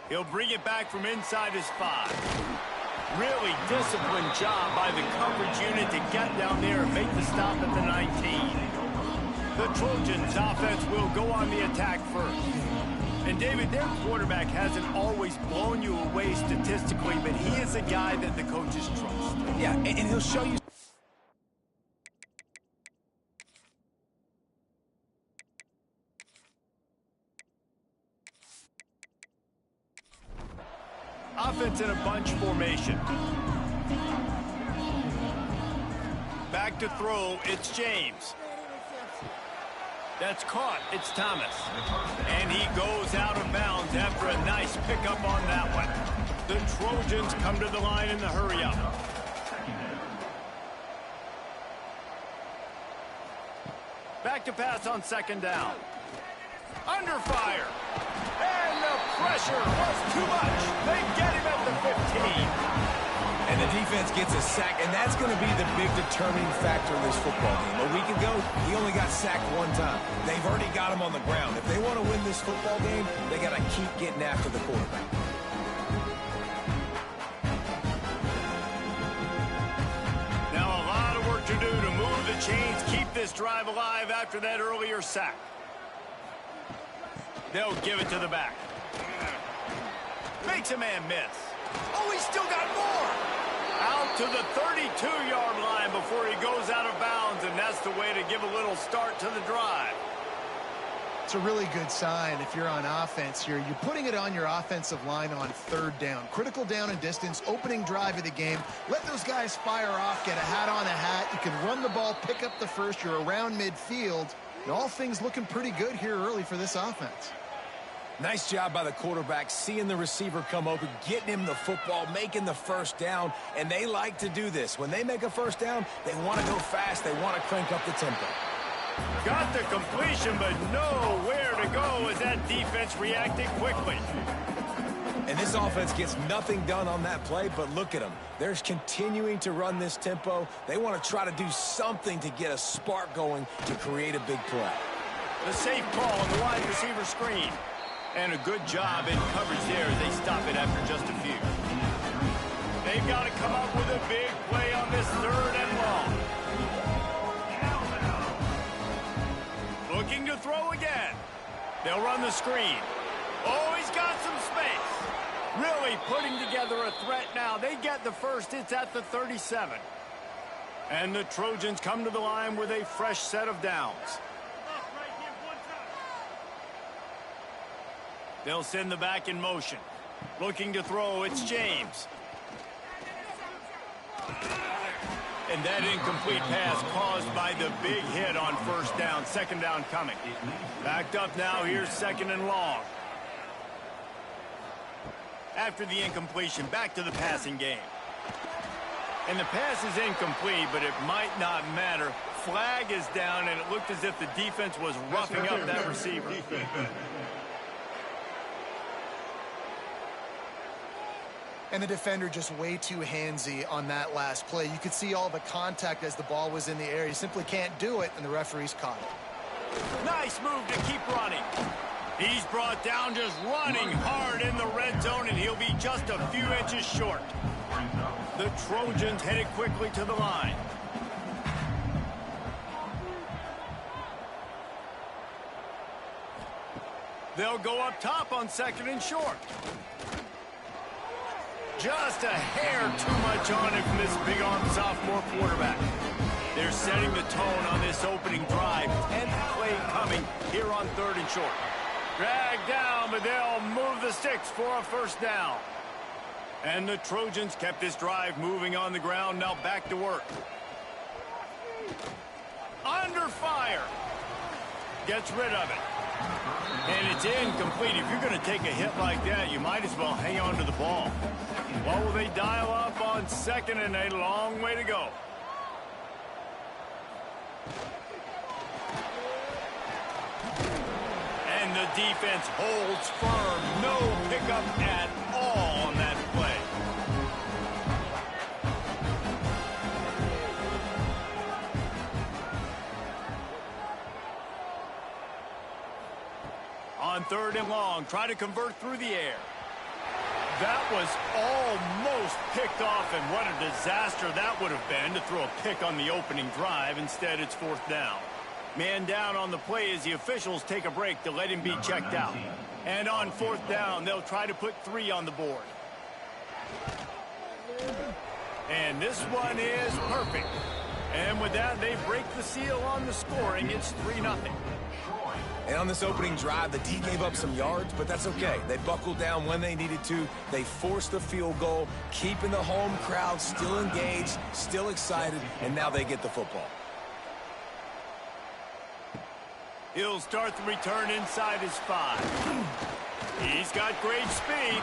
He'll bring it back from inside his 5. Really disciplined job by the coverage unit to get down there and make the stop at the 19. The Trojans offense will go on the attack first. And David, their quarterback hasn't always blown you away statistically, but he is a guy that the coaches trust. Yeah, and he'll show you. Offense in a bunch formation. Back to throw, it's James. That's caught, it's Thomas. And he goes out of bounds after a nice pickup on that one. The Trojans come to the line in the hurry-up. Back to pass on second down. Under fire. And the pressure was too much. They get him at the 15. And the defense gets a sack, and that's going to be the big determining factor in this football game. A week ago, he only got sacked 1 time. They've already got him on the ground. If they want to win this football game, they got to keep getting after the quarterback. Now a lot of work to do to move the chains, keep this drive alive after that earlier sack. They'll give it to the back. Makes a man miss. Oh, he's still got more. Out to the 32-yard line before he goes out of bounds, and that's the way to give a little start to the drive. It's a really good sign if you're on offense here. You're putting it on your offensive line on 3rd down. Critical down and distance, opening drive of the game. Let those guys fire off, get a hat on a hat. You can run the ball, pick up the first. You're around midfield. And all things looking pretty good here early for this offense. Nice job by the quarterback, seeing the receiver come open, getting him the football, making the first down, and they like to do this. When they make a first down, they want to go fast. They want to crank up the tempo. Got the completion, but nowhere to go as that defense reacted quickly. And this offense gets nothing done on that play, but look at them. They're continuing to run this tempo. They want to try to do something to get a spark going to create a big play. The safe call on the wide receiver screen. And a good job in coverage there as they stop it after just a few. They've got to come up with a big play on this 3rd and long. Looking to throw again. They'll run the screen. Oh, he's got some space. Really putting together a threat now. They get the first. It's at the 37. And the Trojans come to the line with a fresh set of downs. They'll send the back in motion. Looking to throw, it's James. And that incomplete pass caused by the big hit on 1st down. 2nd down coming. Backed up now, here's 2nd and long. After the incompletion, back to the passing game. And the pass is incomplete, but it might not matter. Flag is down, and it looked as if the defense was roughing up that receiver. And the defender just way too handsy on that last play. You could see all the contact as the ball was in the air. You simply can't do it, and the referee's caught it. Nice move to keep running. He's brought down just running hard in the red zone, and he'll be just a few inches short. The Trojans headed quickly to the line. They'll go up top on 2nd and short. Just a hair too much on it from this big-armed sophomore quarterback. They're setting the tone on this opening drive. 10th play coming here on 3rd and short. Dragged down, but they'll move the sticks for a 1st down. And the Trojans kept this drive moving on the ground. Now back to work. Under fire. Gets rid of it. And it's incomplete. If you're going to take a hit like that, you might as well hang on to the ball. What will they dial up on 2nd and a long way to go? And the defense holds firm. No pickup at all on that play. On 3rd and long, try to convert through the air. That was almost picked off, and what a disaster that would have been to throw a pick on the opening drive. Instead, it's 4th down. Man down on the play as the officials take a break to let him be checked out. And on 4th down, they'll try to put 3 on the board. And this one is perfect. And with that, they break the seal on the scoring. It's 3-0. And on this opening drive, the D gave up some yards, but that's okay. They buckled down when they needed to. They forced the field goal, keeping the home crowd still engaged, still excited, and now they get the football. He'll start the return inside his 5. He's got great speed.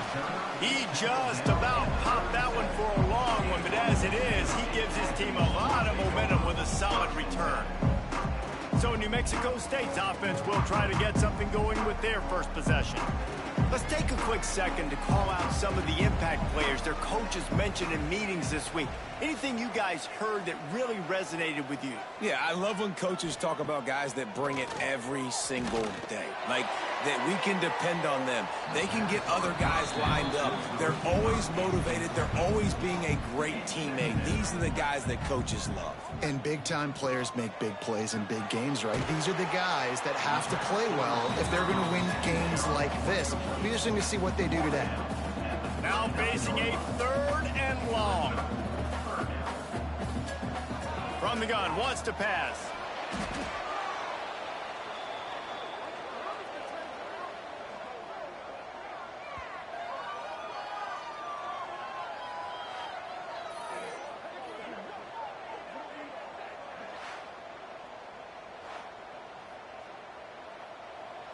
He just about popped that one for a long one, but as it is, he gives his team a lot of momentum with a solid return. So New Mexico State's offense will try to get something going with their first possession. Let's take a quick second to call out some of the impact players their coaches mentioned in meetings this week. Anything you guys heard that really resonated with you? Yeah, I love when coaches talk about guys that bring it every single day. Like, that we can depend on them. They can get other guys lined up. They're always motivated. They're always being a great teammate. These are the guys that coaches love. And big-time players make big plays in big games, right? These are the guys that have to play well if they're going to win games like this. It'll be interesting to see what they do today. Now facing a 3rd and long. From the gun, wants to pass.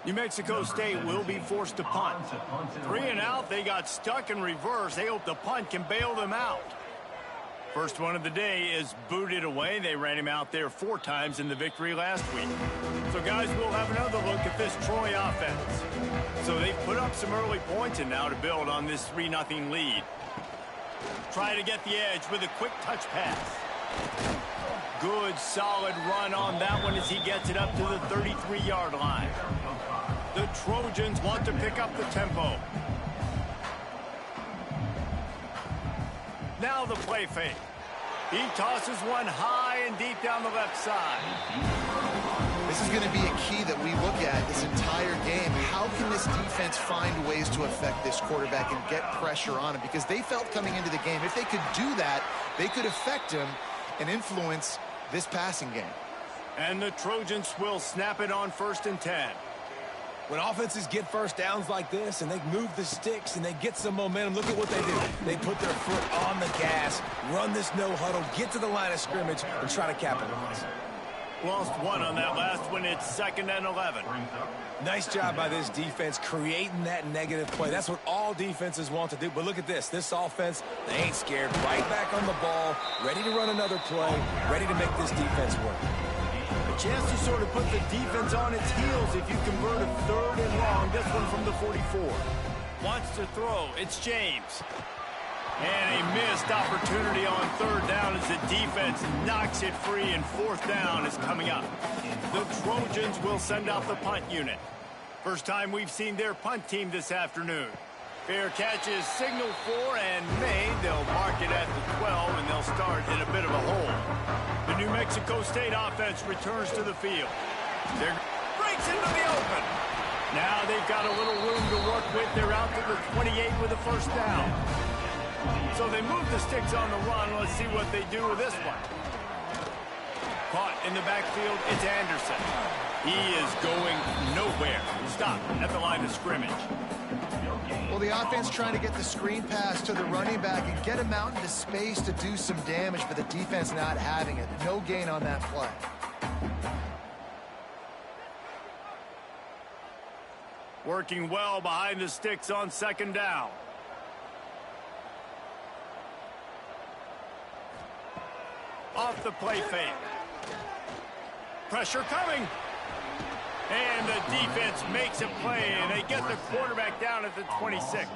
New Mexico State will be forced to punt. 3 and out, they got stuck in reverse. They hope the punt can bail them out. First one of the day is booted away. They ran him out there 4 times in the victory last week. So, guys, we'll have another look at this Troy offense. So they've put up some early points and now to build on this 3-0 lead. Try to get the edge with a quick touch pass. Good, solid run on that one as he gets it up to the 33-yard line. The Trojans want to pick up the tempo. Now the play fake. He tosses one high and deep down the left side. This is going to be a key that we look at this entire game. How can this defense find ways to affect this quarterback and get pressure on him? Because they felt coming into the game, if they could do that, they could affect him and influence this passing game. And the Trojans will snap it on 1st and 10. When offenses get first downs like this and they move the sticks and they get some momentum, look at what they do. They put their foot on the gas, run this no huddle, get to the line of scrimmage, and try to capitalize. Lost 1 on that last one. It's 2nd and 11. Nice job by this defense creating that negative play. That's what all defenses want to do. But look at this. This offense, they ain't scared. Right back on the ball, ready to run another play, ready to make this defense work. A chance to sort of put the defense on its heels if you convert a 3rd and long. This one from the 44. Wants to throw. It's James. And a missed opportunity on 3rd down as the defense knocks it free, and 4th down is coming up. The Trojans will send out the punt unit. First time we've seen their punt team this afternoon. Fair catch is signaled for and made. They'll mark it at the 12, and they'll start in a bit of a hole. The New Mexico State offense returns to the field. They're breaks into the open. Now they've got a little room to work with. They're out to the 28 with a 1st down. So they move the sticks on the run. Let's see what they do with this one. Caught in the backfield, it's Anderson. He is going nowhere. Stop at the line of scrimmage. Well, the offense trying to get the screen pass to the running back and get him out into space to do some damage, but the defense not having it. No gain on that play. Working well behind the sticks on 2nd down. Off the play fake. Pressure coming. And the defense makes a play, and they get the quarterback down at the 26.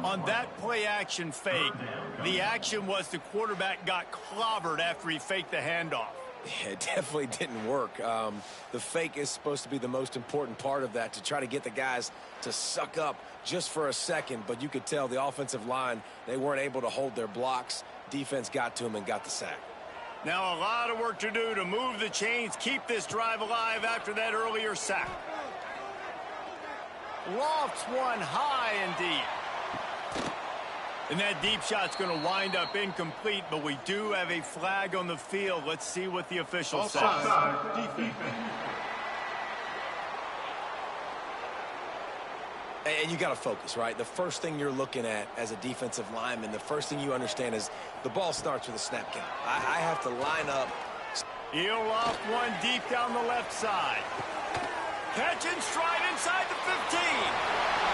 On that play action fake, the action was the quarterback got clobbered after he faked the handoff. Yeah, it definitely didn't work. The fake is supposed to be the most important part of that, to try to get the guys to suck up just for a second. But you could tell the offensive line, they weren't able to hold their blocks. Defense got to them and got the sack. Now a lot of work to do to move the chains, keep this drive alive after that earlier sack. Lofts one high and deep. And that deep shot's going to wind up incomplete, but we do have a flag on the field. Let's see what the official says. And you got to focus, right? The first thing you're looking at as a defensive lineman, the first thing you understand is the ball starts with a snap count. I have to line up. He'll loft one deep down the left side. Catch and stride inside the 15.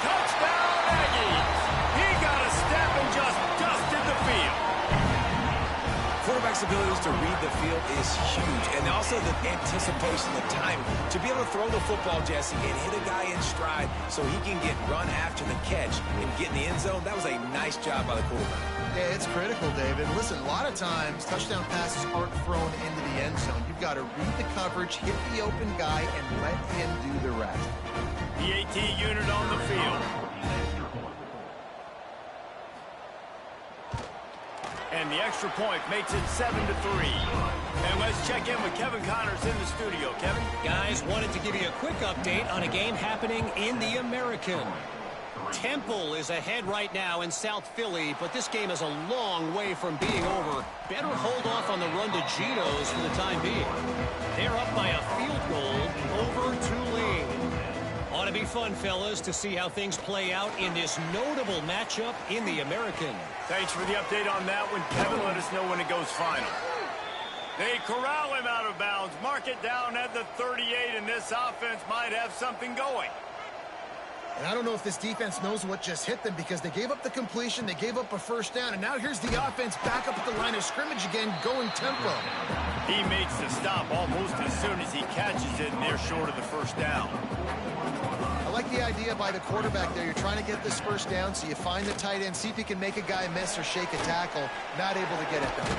Touchdown, Aggies. He got a step and just dusted the field. Quarterback's abilities to read the field is huge, and also the anticipation, the time to be able to throw the football, Jesse, and hit a guy in stride so he can get run after the catch and get in the end zone. That was a nice job by the quarterback. Yeah, it's critical, David. Listen, a lot of times touchdown passes aren't thrown into the end zone. You've got to read the coverage, hit the open guy, and let him do the rest. The AT unit on the field. And the extra point makes it 7-3. And let's check in with Kevin Connors in the studio. Kevin? Guys, wanted to give you a quick update on a game happening in the American. Temple is ahead right now in South Philly, but this game is a long way from being over. Better hold off on the run to Geno's for the time being. They're up by a field goal over Tulane. Ought to be fun, fellas, to see how things play out in this notable matchup in the American. Thanks for the update on that one, Kevin. Let us know when it goes final. They corral him out of bounds. Mark it down at the 38, and this offense might have something going. And I don't know if this defense knows what just hit them, because they gave up the completion, they gave up a first down, and now here's the offense back up at the line of scrimmage again, going tempo. He makes the stop almost as soon as he catches it, and they're short of the first down. I like the idea by the quarterback there. You're trying to get this first down, so you find the tight end, see if he can make a guy miss or shake a tackle. Not able to get it done.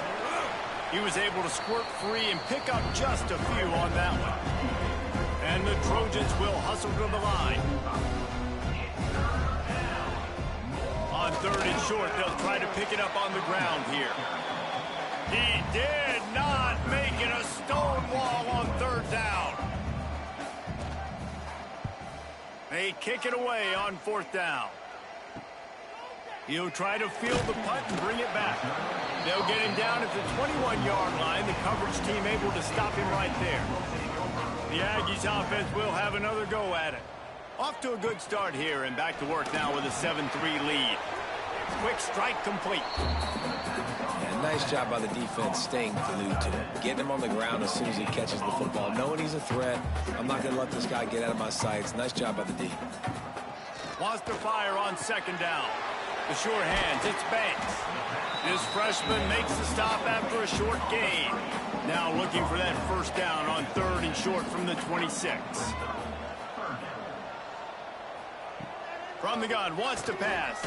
He was able to squirt free and pick up just a few on that one. And the Trojans will hustle to the line. On third and short, they'll try to pick it up on the ground here. He did not make it a stone wall on third down. They kick it away on fourth down. He'll try to field the punt and bring it back. They'll get him down at the 21-yard line. The coverage team able to stop him right there. The Aggies offense will have another go at it. Off to a good start here, and back to work now with a 7-3 lead. Quick strike complete. Yeah, nice job by the defense staying glued to him. Getting him on the ground as soon as he catches the football. Knowing he's a threat, I'm not going to let this guy get out of my sights. Nice job by the D. Wants to fire on second down. The sure hands, it's Banks. This freshman makes the stop after a short gain. Now looking for that first down on third and short from the 26. From the gun, wants to pass.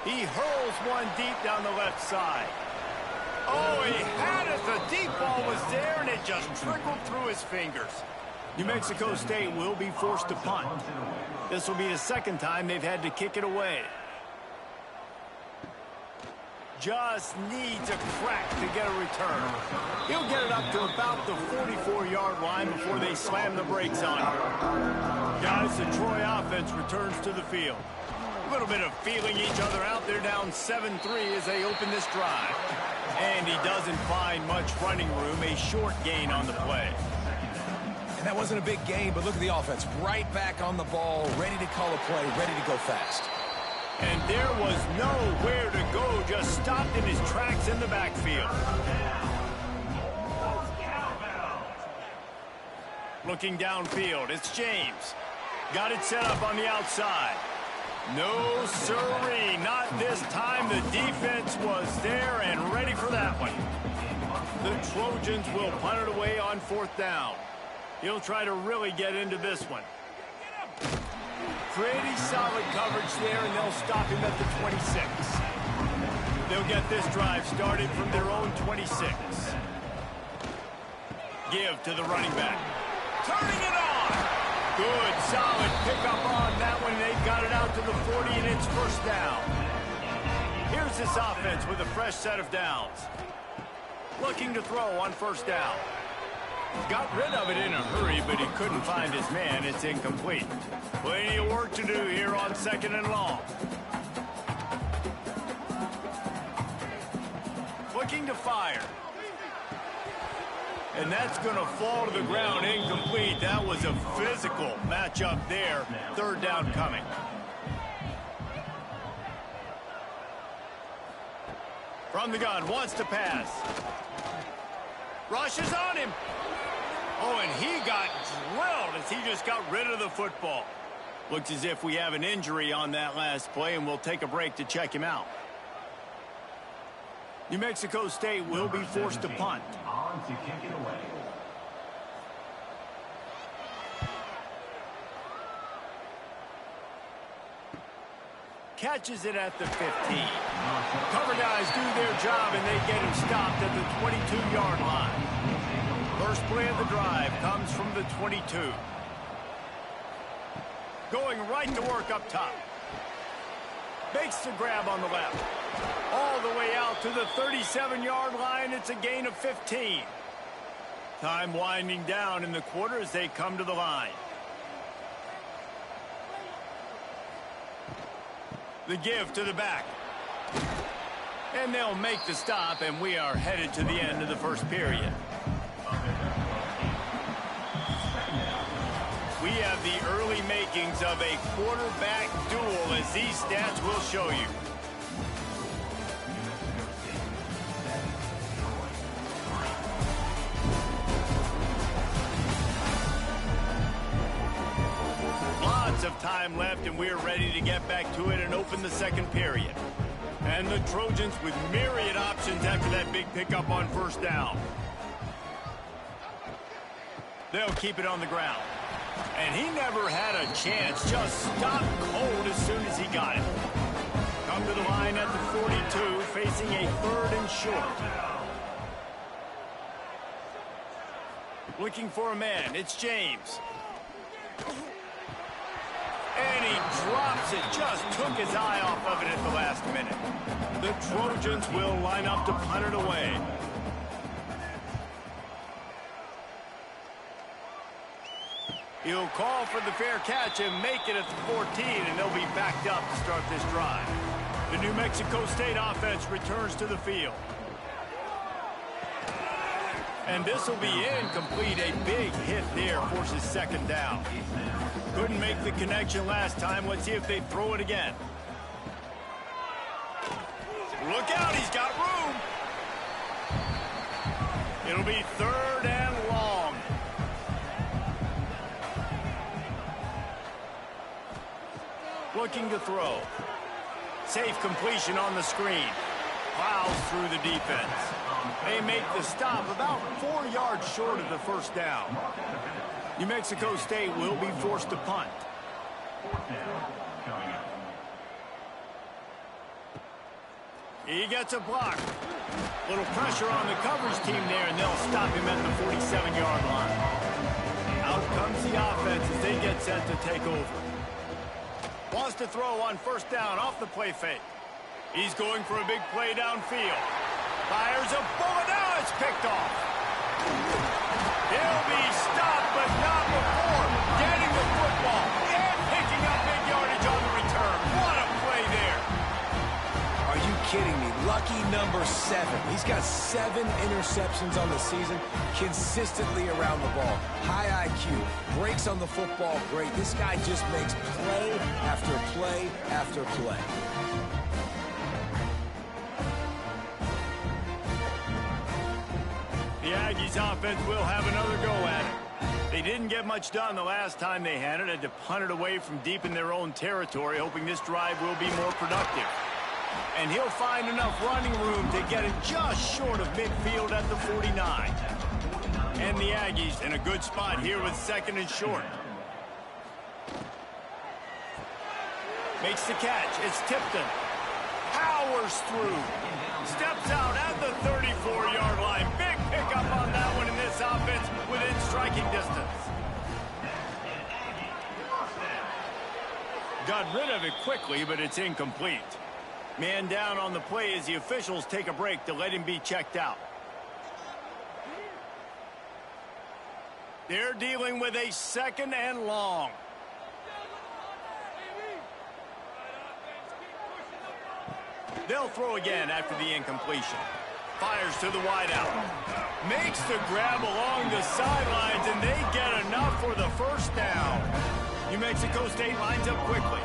He hurls one deep down the left side. Oh, he had it. The deep ball was there, and it just trickled through his fingers. New Mexico State will be forced to punt. This will be the second time they've had to kick it away. Just needs a crack to get a return. He'll get it up to about the 44-yard line before they slam the brakes on him. Guys, the Troy offense returns to the field. A little bit of feeling each other out. They're down 7-3 as they open this drive. And he doesn't find much running room. A short gain on the play. And that wasn't a big gain, but look at the offense. Right back on the ball, ready to call a play, ready to go fast. And there was nowhere to go, just stopped in his tracks in the backfield. Looking downfield, it's James. Got it set up on the outside. No sirree, not this time. The defense was there and ready for that one. The Trojans will punt it away on fourth down. He'll try to really get into this one. Pretty solid coverage there, and they'll stop him at the 26. They'll get this drive started from their own 26. Give to the running back. Turning it on. Good, solid pickup on that one. They got it out to the 40, and it's first down. Here's this offense with a fresh set of downs. Looking to throw on first down. Got rid of it in a hurry, but he couldn't find his man. It's incomplete. Plenty of work to do here on second and long. Looking to fire. And that's going to fall to the ground incomplete. That was a physical matchup there. Third down coming. From the gun, wants to pass. Rushes on him. Oh, and he got drilled as he just got rid of the football. Looks as if we have an injury on that last play, and we'll take a break to check him out. New Mexico State will be forced to punt. On to kick it away. Catches it at the 15. Cover guys do their job, and they get him stopped at the 22-yard line. First play of the drive comes from the 22. Going right to work up top. Makes the grab on the left. All the way out to the 37-yard line. It's a gain of 15. Time winding down in the quarter as they come to the line. The give to the back. And they'll make the stop, and we are headed to the end of the first period. We have the early makings of a quarterback duel, as these stats will show you. Lots of time left, and we're ready to get back to it and open the second period. And the Trojans with myriad options after that big pickup on first down. They'll keep it on the ground. And he never had a chance, just stopped cold as soon as he got it. Come to the line at the 42, facing a third and short. Looking for a man, it's James. And he drops it, just took his eye off of it at the last minute. The Trojans will line up to punt it away. He'll call for the fair catch and make it at the 14, and they'll be backed up to start this drive. The New Mexico State offense returns to the field. And this will be incomplete. A big hit there forces second down. Couldn't make the connection last time. Let's see if they throw it again. Look out, he's got room. It'll be third and long. Looking to throw. Safe completion on the screen. Plows through the defense. They make the stop about 4 yards short of the first down. New Mexico State will be forced to punt. He gets a block. Little pressure on the coverage team there, and they'll stop him at the 47-yard line. Out comes the offense as they get set to take over. Wants to throw on first down off the play fake. He's going for a big play downfield. Fires a bullet. Now it's picked off. He'll be stopped, but not before getting the football and picking up big yardage on the return. What a play there. Are you kidding me? Lucky number 7. He's got 7 interceptions on the season, consistently around the ball. High IQ, breaks on the football great. This guy just makes play after play after play. The Aggies offense will have another go at it. They didn't get much done the last time they had it. Had to punt it away from deep in their own territory, hoping this drive will be more productive. And he'll find enough running room to get it just short of midfield at the 49. And the Aggies in a good spot here with second and short. Makes the catch. It's Tipton. Powers through. Steps out at the 34-yard line. Big pickup on that one, and this offense within striking distance. Got rid of it quickly, but it's incomplete. Man down on the play as the officials take a break to let him be checked out. They're dealing with a 2nd and long. They'll throw again after the incompletion. Fires to the wideout. Makes the grab along the sidelines, and they get enough for the first down. New Mexico State lines up quickly.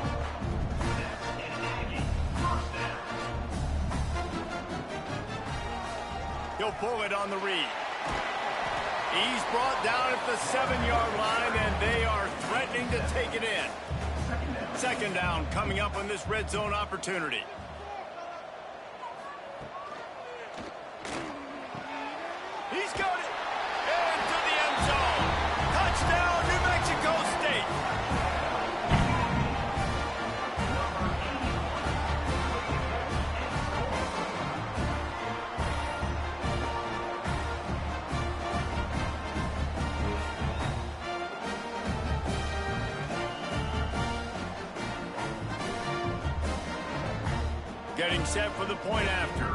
He'll pull it on the read. He's brought down at the 7-yard line, and they are threatening to take it in. 2nd down coming up on this red zone opportunity. He's got it. Into the end zone. Touchdown, New Mexico State. Getting set for the point after.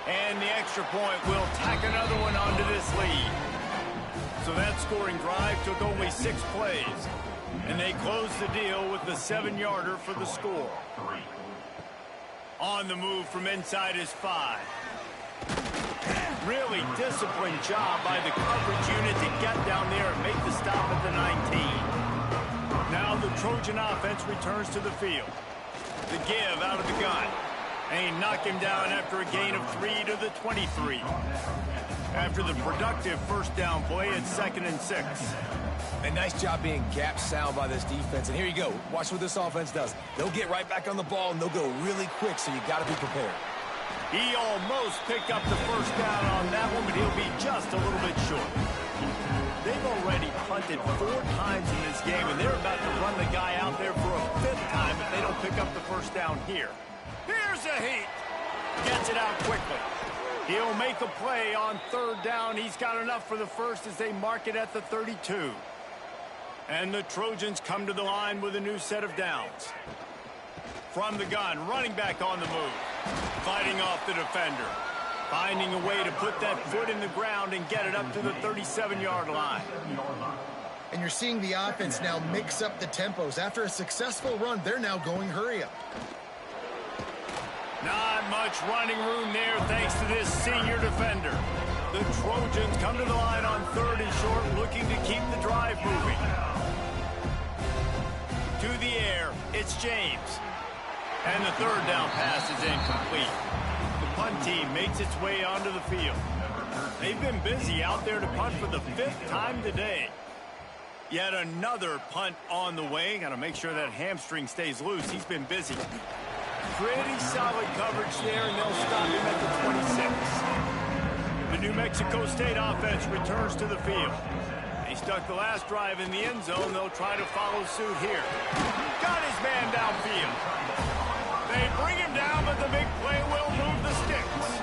And the extra point will tack another one onto this lead. So that scoring drive took only 6 plays. And they closed the deal with the 7-yarder for the score. On the move from inside his 5. Really disciplined job by the coverage unit to get down there and make the stop at the 19. Now the Trojan offense returns to the field. The give out of the gun. And he knocked him down after a gain of 3 to the 23. After the productive first down play, it's 2nd and 6. A nice job being gap sound by this defense. And here you go. Watch what this offense does. They'll get right back on the ball, and they'll go really quick, so you got to be prepared. He almost picked up the first down on that one, but he'll be just a little bit short. They've already punted 4 times in this game, and they're about to run the guy out there for a 5th time if they don't pick up the first down here. Here's a heat. Gets it out quickly. He'll make a play on 3rd down. He's got enough for the first as they mark it at the 32. And the Trojans come to the line with a new set of downs. From the gun, running back on the move. Fighting off the defender. Finding a way to put that foot in the ground and get it up to the 37-yard line. And you're seeing the offense now mix up the tempos. After a successful run, they're now going hurry up. Not much running room there thanks to this senior defender. The Trojans come to the line on 3rd and short, looking to keep the drive moving. To the air, it's James. And the 3rd down pass is incomplete. The punt team makes its way onto the field. They've been busy out there to punt for the 5th time today. Yet another punt on the way. Got to make sure that hamstring stays loose. He's been busy. Pretty solid coverage there, and they'll stop him at the 26. The New Mexico State offense returns to the field. He stuck the last drive in the end zone. They'll try to follow suit here. Got his man downfield. They bring him down, but the big play will move the sticks.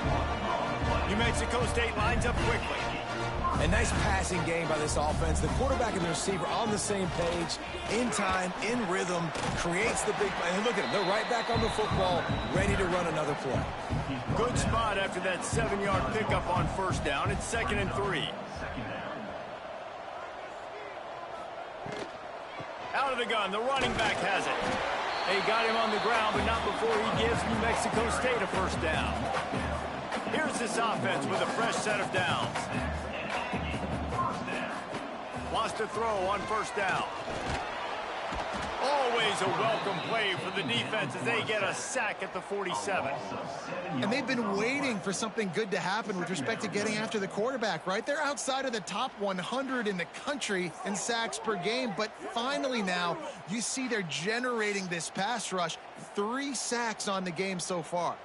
New Mexico State lines up quickly. A nice passing game by this offense. The quarterback and the receiver on the same page, in time, in rhythm, creates the big play. And look at them. They're right back on the football, ready to run another play. Good spot after that 7-yard pickup on 1st down. It's 2nd and 3. Out of the gun, the running back has it. They got him on the ground, but not before he gives New Mexico State a 1st down. Here's this offense with a fresh set of downs. Wants to throw on 1st down. Always a welcome play for the defense as they get a sack at the 47. And they've been waiting for something good to happen with respect to getting after the quarterback, right? They're outside of the top 100 in the country in sacks per game, but finally now you see they're generating this pass rush. 3 sacks on the game so far.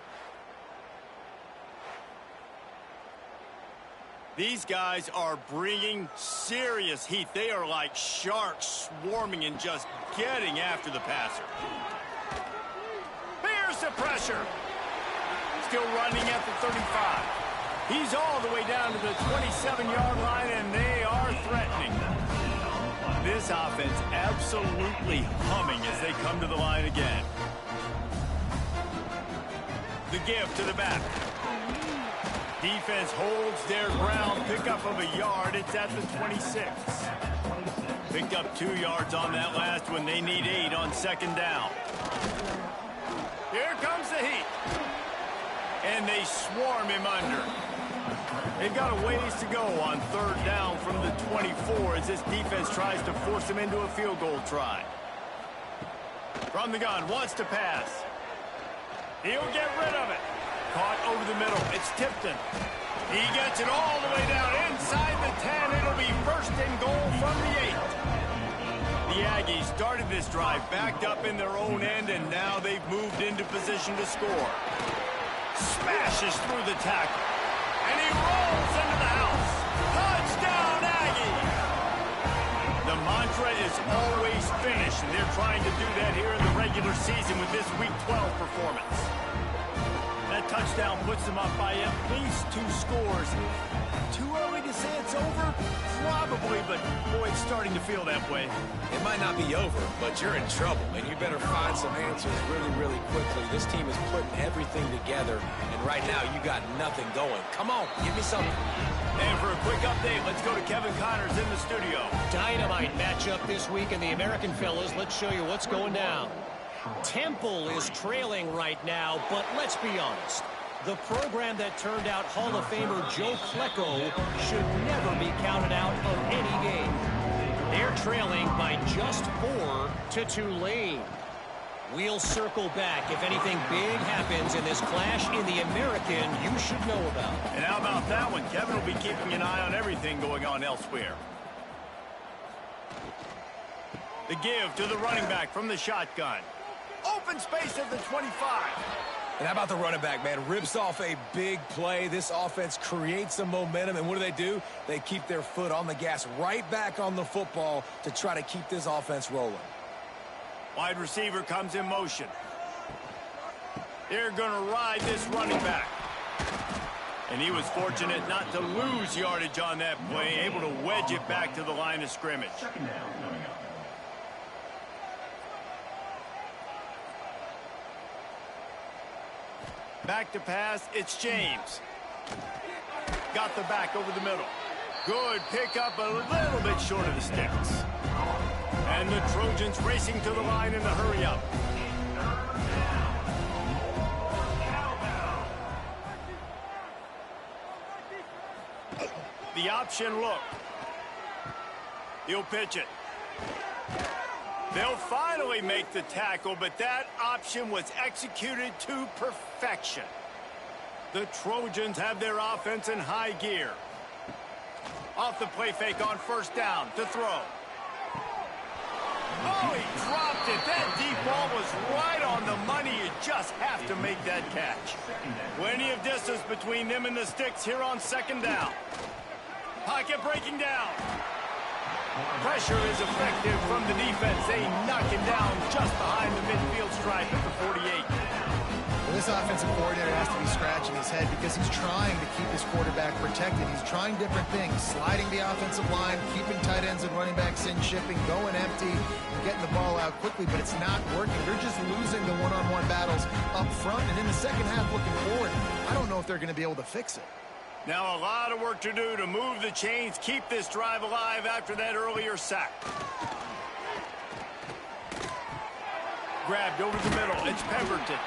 These guys are bringing serious heat. They are like sharks swarming and just getting after the passer. Here's the pressure. still running at the 35. He's all the way down to the 27-yard line, and they are threatening. This offense absolutely humming as they come to the line again. The give to the back. Defense holds their ground. Pickup of a yard. It's at the 26. Picked up 2 yards on that last one. They need 8 on second down. Here comes the heat. And they swarm him under. They've got a ways to go on third down from the 24 as this defense tries to force him into a field goal try. From the gun, wants to pass. He'll get rid of it. Caught over the middle. It's Tipton. He gets it all the way down inside the 10. It'll be first and goal from the 8. The Aggies started this drive backed up in their own end, and now they've moved into position to score. Smashes through the tackle. And he rolls into the house. Touchdown, Aggies! The mantra is always finish, and they're trying to do that here in the regular season with this Week 12 performance. That touchdown puts them up by at least 2 scores. Too early to say it's over? Probably, but boy, it's starting to feel that way. It might not be over, but you're in trouble, and you better find some answers really, really quickly. This team is putting everything together, and right now you got nothing going. Come on, give me something. And for a quick update, let's go to Kevin Connors in the studio. Dynamite matchup this week in the American, fellas. Let's show you what's going down. Temple is trailing right now, but let's be honest. The program that turned out Hall of Famer Joe Klecko should never be counted out of any game. They're trailing by just 4 to Tulane. We'll circle back. If anything big happens in this clash in the American, you should know about. And how about that one? Kevin will be keeping an eye on everything going on elsewhere. The give to the running back from the shotgun. Open space at the 25. And how about the running back, man? Rips off a big play. This offense creates some momentum, and what do? They keep their foot on the gas right back on the football to try to keep this offense rolling. Wide receiver comes in motion. They're going to ride this running back. And he was fortunate not to lose yardage on that play, able to wedge it back to the line of scrimmage. Back to pass, it's James. Got the back over the middle. Good pickup, a little bit short of the sticks. And the Trojans racing to the line in the hurry up. The option look. He'll pitch it. They'll finally make the tackle, but that option was executed to perfection. The Trojans have their offense in high gear. Off the play fake on first down to throw. Oh, he dropped it. That deep ball was right on the money. You just have to make that catch. Plenty of distance between them and the sticks here on second down. Pocket breaking down. Pressure is effective from the defense. They knock him down just behind the midfield stripe at the 48. Well, this offensive coordinator has to be scratching his head because he's trying to keep his quarterback protected. He's trying different things, sliding the offensive line, keeping tight ends and running backs in, shipping, going empty, and getting the ball out quickly, but it's not working. They're just losing the one-on-one battles up front, and in the second half looking forward, I don't know if they're going to be able to fix it. Now a lot of work to do to move the chains, keep this drive alive after that earlier sack. Grabbed over the middle. It's Pemberton.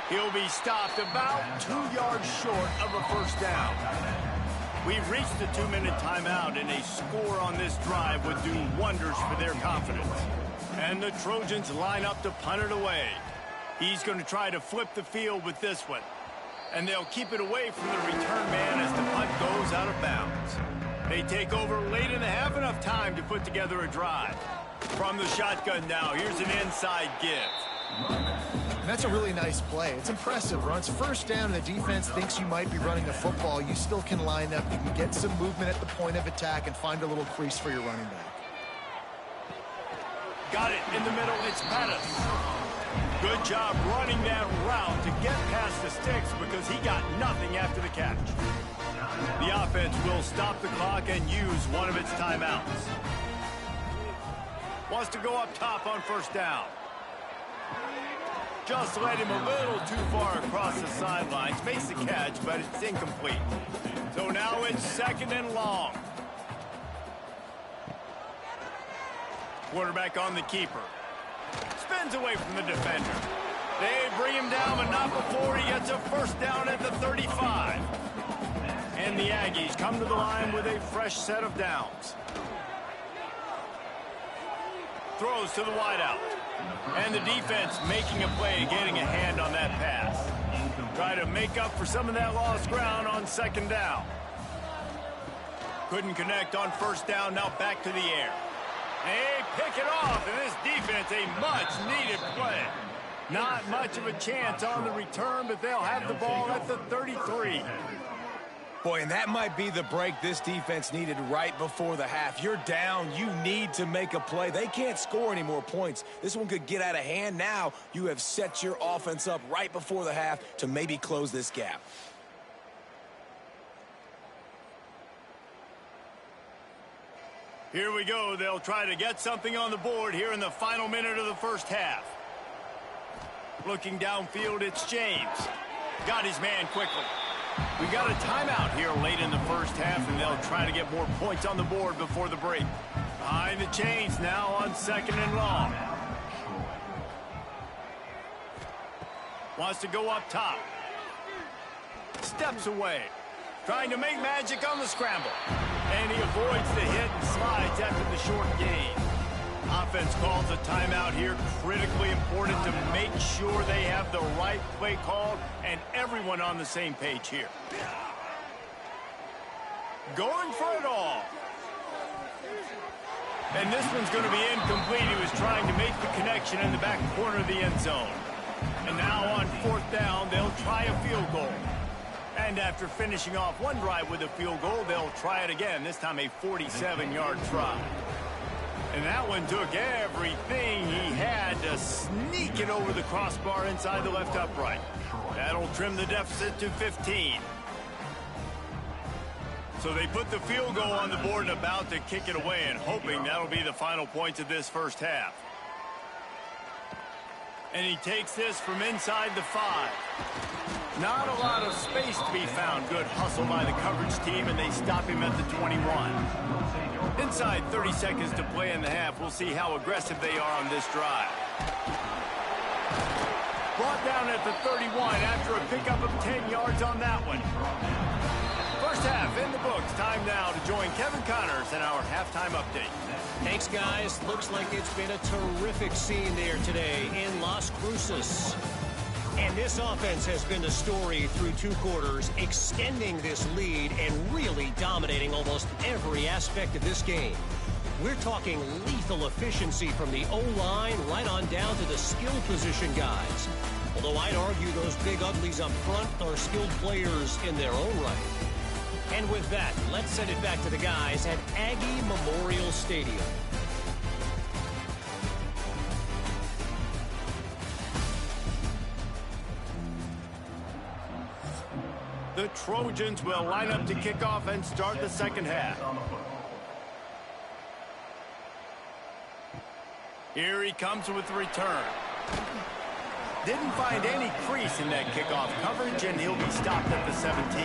He'll be stopped about 2 yards short of a first down. We've reached the 2-minute timeout, and a score on this drive would do wonders for their confidence. And the Trojans line up to punt it away. He's going to try to flip the field with this one. And they'll keep it away from the return man as the punt goes out of bounds. They take over late in the half, enough time to put together a drive. From the shotgun now, here's an inside give. And that's a really nice play. It's impressive. Runs first down, and the defense thinks you might be running the football. You still can line up. You can get some movement at the point of attack and find a little crease for your running back. Got it in the middle. It's Pettis. Good job running that route to get past the sticks because he got nothing after the catch. The offense will stop the clock and use one of its timeouts. Wants to go up top on first down. Just led him a little too far across the sidelines. Makes the catch, but it's incomplete. So now it's 2nd and long. Quarterback on the keeper. Spins away from the defender. They bring him down, but not before he gets a first down at the 35. And the Aggies come to the line with a fresh set of downs. Throws to the wideout. And the defense making a play, getting a hand on that pass. Try to make up for some of that lost ground on 2nd down. Couldn't connect on first down, now back to the air. They pick it off, and this defense, a much-needed play. Not much of a chance on the return, but they'll have the ball at the 33. Boy, and that might be the break this defense needed right before the half. You're down. You need to make a play. They can't score any more points. This one could get out of hand. Now you have set your offense up right before the half to maybe close this gap. Here we go. They'll try to get something on the board here in the final minute of the first half. Looking downfield, it's James. Got his man quickly. We got a timeout here late in the first half, and they'll try to get more points on the board before the break. Behind the chains now on 2nd and long. Wants to go up top. Steps away. Trying to make magic on the scramble. And he avoids the hit and slides after the short gain. Offense calls a timeout here. Critically important to make sure they have the right play called and everyone on the same page here. Going for it all. And this one's going to be incomplete. He was trying to make the connection in the back corner of the end zone. And now on 4th down, they'll try a field goal. And after finishing off one drive with a field goal, they'll try it again, this time a 47-yard try. And that one took everything he had to sneak it over the crossbar inside the left upright. That'll trim the deficit to 15. So they put the field goal on the board and about to kick it away, and hoping that'll be the final points of this first half. And he takes this from inside the 5. Not a lot of space to be found. Good hustle by the coverage team, and they stop him at the 21. Inside 30 seconds to play in the half. We'll see how aggressive they are on this drive. Brought down at the 31 after a pickup of 10 yards on that one. First half in the books. Time now to join Kevin Connors in our halftime update. Thanks, guys. Looks like it's been a terrific scene there today in Las Cruces. And this offense has been the story through 2 quarters, extending this lead and really dominating almost every aspect of this game. We're talking lethal efficiency from the O-line right on down to the skill position guys. Although I'd argue those big uglies up front are skilled players in their own right. And with that, let's send it back to the guys at Aggie Memorial Stadium. The Trojans will line up to kick off and start the second half. Here he comes with the return. Didn't find any crease in that kickoff coverage, and he'll be stopped at the 17.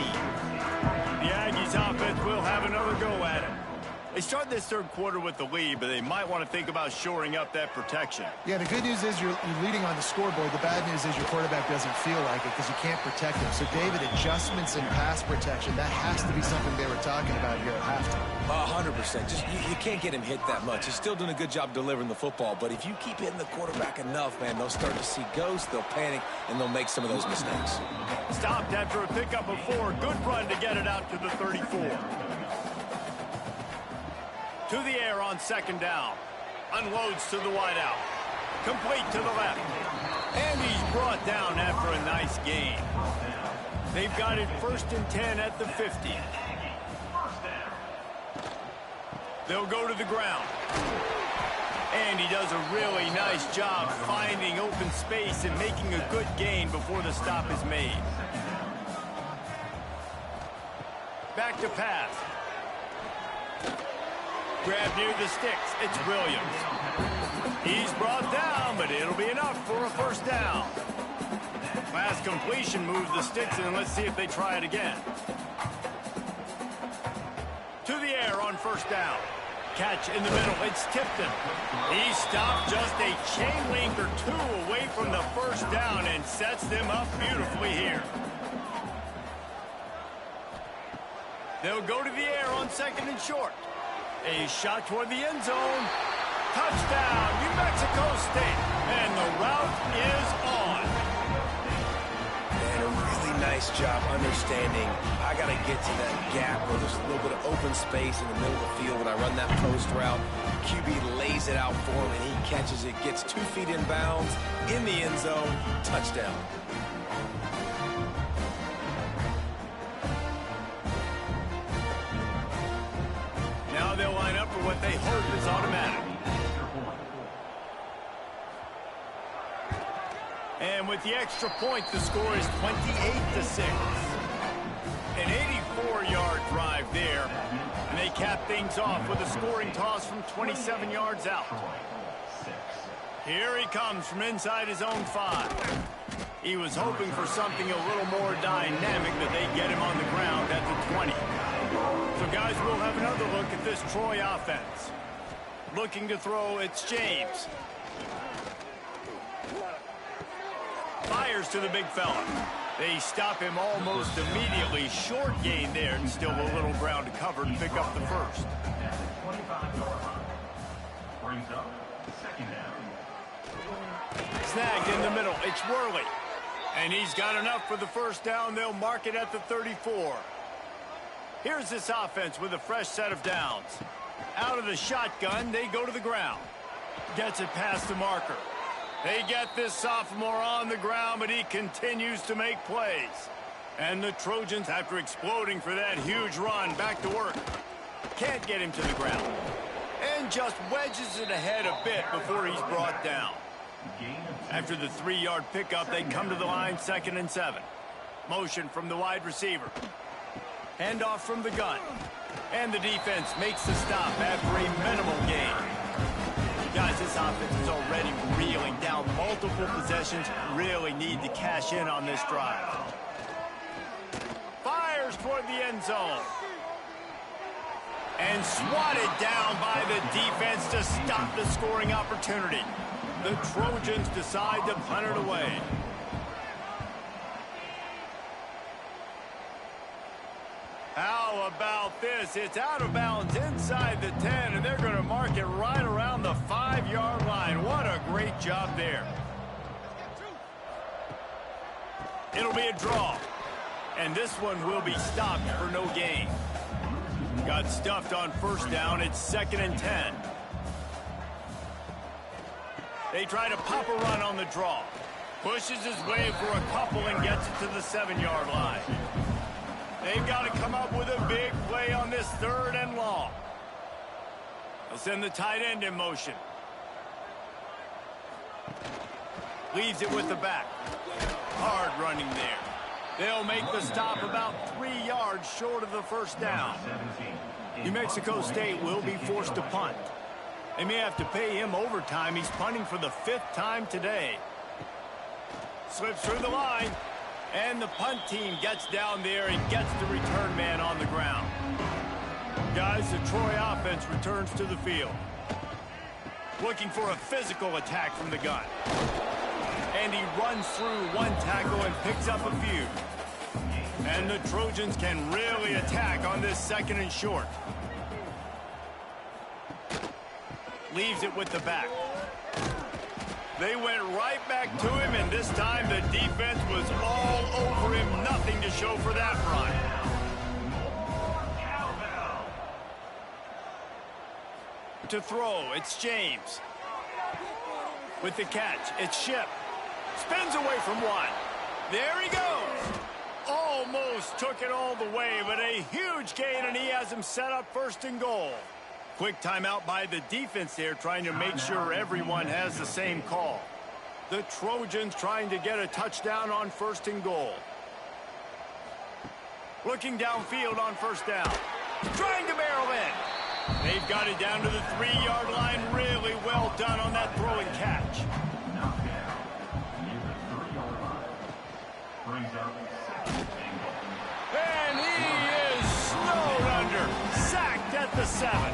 The Aggies offense will have another go at it. They start this third quarter with the lead, but they might want to think about shoring up that protection. Yeah, the good news is you're leading on the scoreboard. The bad news is your quarterback doesn't feel like it because you can't protect him. So, David, adjustments in pass protection, that has to be something they were talking about here at halftime. 100%. Just you can't get him hit that much. He's still doing a good job delivering the football, but if you keep hitting the quarterback enough, man, they'll start to see ghosts, they'll panic, and they'll make some of those mistakes. Stopped after a pickup of 4. Good run to get it out to the 34. To the air on second down. Unloads to the wideout. Complete to the left. And he's brought down after a nice gain. They've got it 1st and 10 at the 50. They'll go to the ground. And he does a really nice job finding open space and making a good gain before the stop is made. Back to pass. Grab near the sticks. It's Williams. He's brought down, but it'll be enough for a first down. Last completion moves the sticks, and let's see if they try it again. To the air on first down. Catch in the middle. It's Tipton. He stopped just a chain link or two away from the first down and sets them up beautifully here. They'll go to the air on second and short. A shot toward the end zone. Touchdown, New Mexico State. And the route is on. And a really nice job understanding. I got to get to that gap where there's a little bit of open space in the middle of the field. When I run that post route, QB lays it out for him, and he catches it, gets 2 feet in bounds, in the end zone, touchdown. Now they'll line up for what they hope is automatic. And with the extra point, the score is 28-6. An 84-yard drive there. And they cap things off with a scoring toss from 27 yards out. Here he comes from inside his own 5. He was hoping for something a little more dynamic, but they get him on the ground at the 20. So, guys, we'll have another look at this Troy offense. Looking to throw, it's James. Fires to the big fella. They stop him almost immediately. Short gain there, and still a little ground to cover to pick up the first. Snagged in the middle. It's Worley. And he's got enough for the first down. They'll mark it at the 34. Here's this offense with a fresh set of downs. Out of the shotgun, they go to the ground. Gets it past the marker. They get this sophomore on the ground, but he continues to make plays. And the Trojans, after exploding for that huge run, back to work. Can't get him to the ground. And just wedges it ahead a bit before he's brought down. After the 3-yard pickup, they come to the line, 2nd and 7. Motion from the wide receiver. Handoff from the gun. And the defense makes the stop after a minimal gain. Guys, this offense is already reeling down multiple possessions. Really need to cash in on this drive. Fires toward the end zone. And swatted down by the defense to stop the scoring opportunity. The Trojans decide to punt it away. How about this? It's out of bounds inside the 10, and they're going to mark it right around the 5-yard line. What a great job there. It'll be a draw, and this one will be stopped for no gain. Got stuffed on first down. It's 2nd and 10. They try to pop a run on the draw. Pushes his way for a couple and gets it to the 7-yard line. They've got to come up with a big play on this 3rd and long. They'll send the tight end in motion. Leaves it with the back. Hard running there. They'll make the stop about 3 yards short of the first down. New Mexico State will be forced to punt. They may have to pay him overtime. He's punting for the 5th time today. Slips through the line. And the punt team gets down there and gets the return man on the ground. Guys, the Troy offense returns to the field. Looking for a physical attack from the gun. And he runs through one tackle and picks up a few. And the Trojans can really attack on this 2nd and short. Leaves it with the back. They went right back to him, and this time the defense was all over him. Nothing to show for that run. To throw, it's James. With the catch, it's Ship. Spins away from one. There he goes. Almost took it all the way, but a huge gain, and he has him set up 1st and goal. Quick timeout by the defense there, trying to make sure everyone has the same call. The Trojans trying to get a touchdown on 1st and goal. Looking downfield on 1st down. Trying to barrel in. They've got it down to the 3-yard line. Really well done on that throw and catch. And he is snowed under. Sacked at the 7.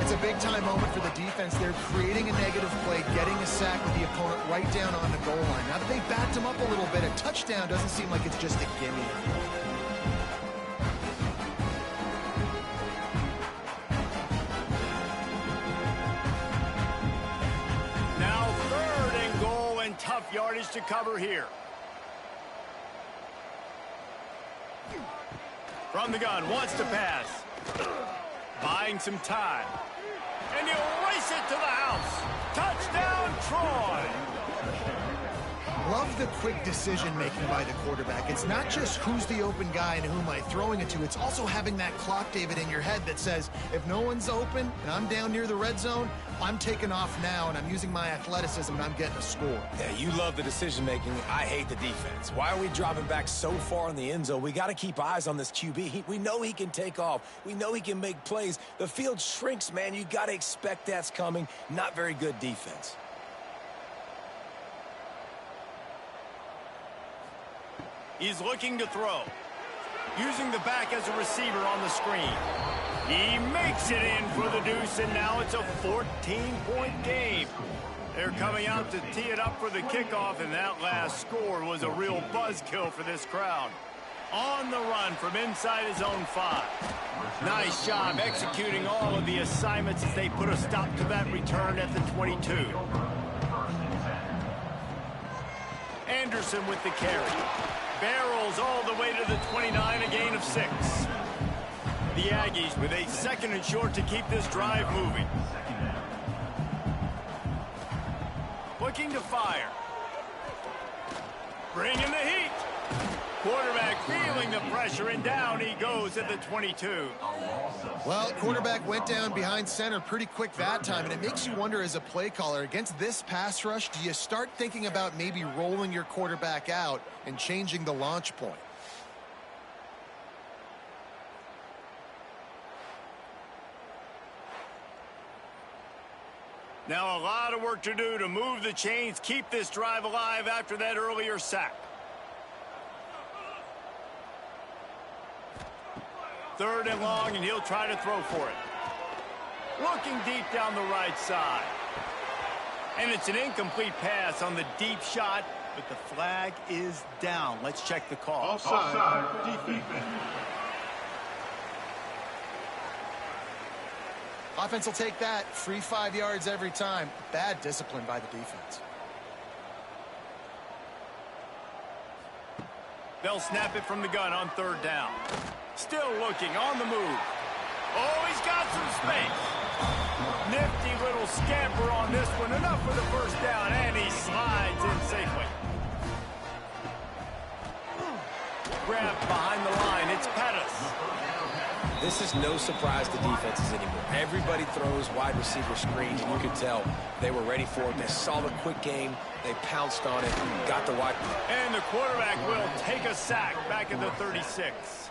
It's a big-time moment for the defense. They're creating a negative play, getting a sack with the opponent right down on the goal line. Now that they backed him up a little bit, a touchdown doesn't seem like it's just a gimme. Now 3rd and goal and tough yardage to cover here. From the gun, wants to pass. Buying some time. And he'll race it to the house. Touchdown, Troy! Love the quick decision-making by the quarterback. It's not just who's the open guy and who am I throwing it to. It's also having that clock, David, in your head that says, if no one's open and I'm down near the red zone, I'm taking off now and I'm using my athleticism and I'm getting a score. Yeah, you love the decision-making. I hate the defense. Why are we dropping back so far in the end zone? We got to keep eyes on this QB. We know he can take off. We know he can make plays. The field shrinks, man. You got to expect that's coming. Not very good defense. He's looking to throw. Using the back as a receiver on the screen. He makes it in for the deuce, and now it's a 14-point game. They're coming out to tee it up for the kickoff, and that last score was a real buzzkill for this crowd. On the run from inside his own 5. Nice job executing all of the assignments as they put a stop to that return at the 22. Anderson with the carry. Barrels all the way to the 29, a gain of 6. The Aggies with a 2nd and short to keep this drive moving. Looking to fire. Bringing the heat. Quarterback feeling the pressure, and down he goes at the 22. Well, quarterback went down behind center pretty quick that time, and it makes you wonder as a play caller, against this pass rush, do you start thinking about maybe rolling your quarterback out and changing the launch point? Now a lot of work to do to move the chains, keep this drive alive after that earlier sack. 3rd and long, and he'll try to throw for it. Looking deep down the right side. And it's an incomplete pass on the deep shot, but the flag is down. Let's check the call. Offside. Defense. Offense will take that. Free 5 yards every time. Bad discipline by the defense. They'll snap it from the gun on 3rd down. Still looking on the move. Oh, he's got some space. Nifty little scamper on this one. Enough for the 1st down, and he slides in safely. Grabbed behind the line. It's Pettis. This is no surprise to defenses anymore. Everybody throws wide receiver screens, and you can tell they were ready for it. They saw the quick game. They pounced on it, got the wide. And the quarterback will take a sack back at the 36.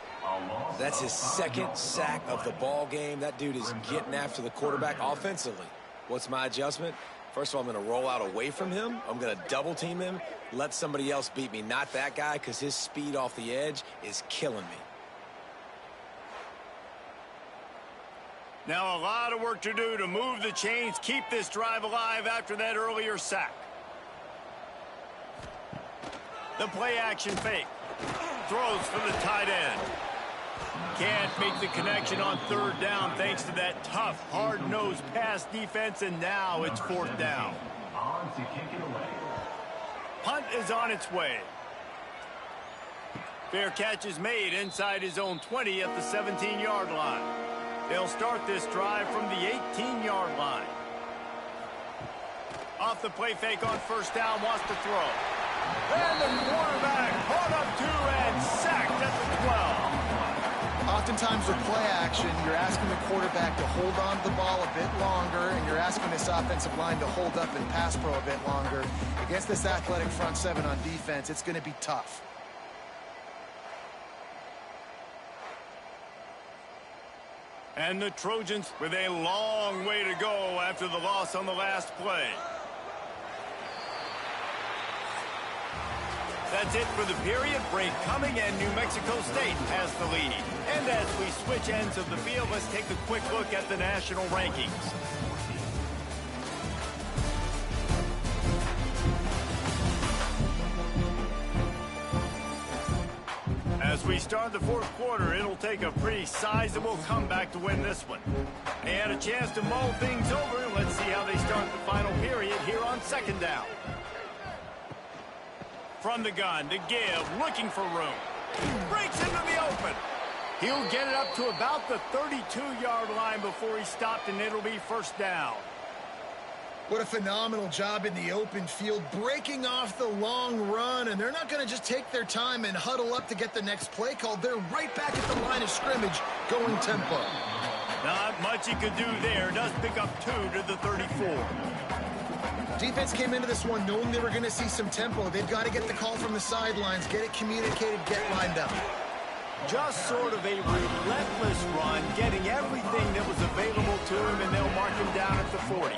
That's his 2nd sack of the ball game. That dude is getting after the quarterback offensively. What's my adjustment? First of all, I'm going to roll out away from him. I'm going to double team him, let somebody else beat me, not that guy, because his speed off the edge is killing me. Now a lot of work to do to move the chains, keep this drive alive after that earlier sack. The play action fake. Throws for the tight end. Can't make the connection on 3rd down thanks to that tough, hard-nosed pass defense, and now it's 4th down. Punt is on its way. Fair catch is made inside his own 20 at the 17-yard line. They'll start this drive from the 18-yard line. Off the play fake on 1st down, wants to throw. And the quarterback caught up 2 and sacked at the 12. Oftentimes with play action, you're asking the quarterback to hold on to the ball a bit longer, and you're asking this offensive line to hold up and pass pro a bit longer. Against this athletic front seven on defense, it's going to be tough. And the Trojans with a long way to go after the loss on the last play. That's it for the period. Break coming, and New Mexico State has the lead. And as we switch ends of the field, let's take a quick look at the national rankings. As we start the fourth quarter, it'll take a pretty sizable comeback to win this one. They had a chance to mull things over. Let's see how they start the final period here on second down. From the gun to give, looking for room. Breaks into the open. He'll get it up to about the 32-yard line before he stopped, and it'll be first down. What a phenomenal job in the open field, breaking off the long run, and they're not going to just take their time and huddle up to get the next play called. They're right back at the line of scrimmage, going tempo. Not much he could do there. Does pick up 2 to the 34. Defense came into this one knowing they were going to see some tempo. They've got to get the call from the sidelines, get it communicated, get lined up. Just sort of a relentless run, getting everything that was available to him, and they'll mark him down at the 40.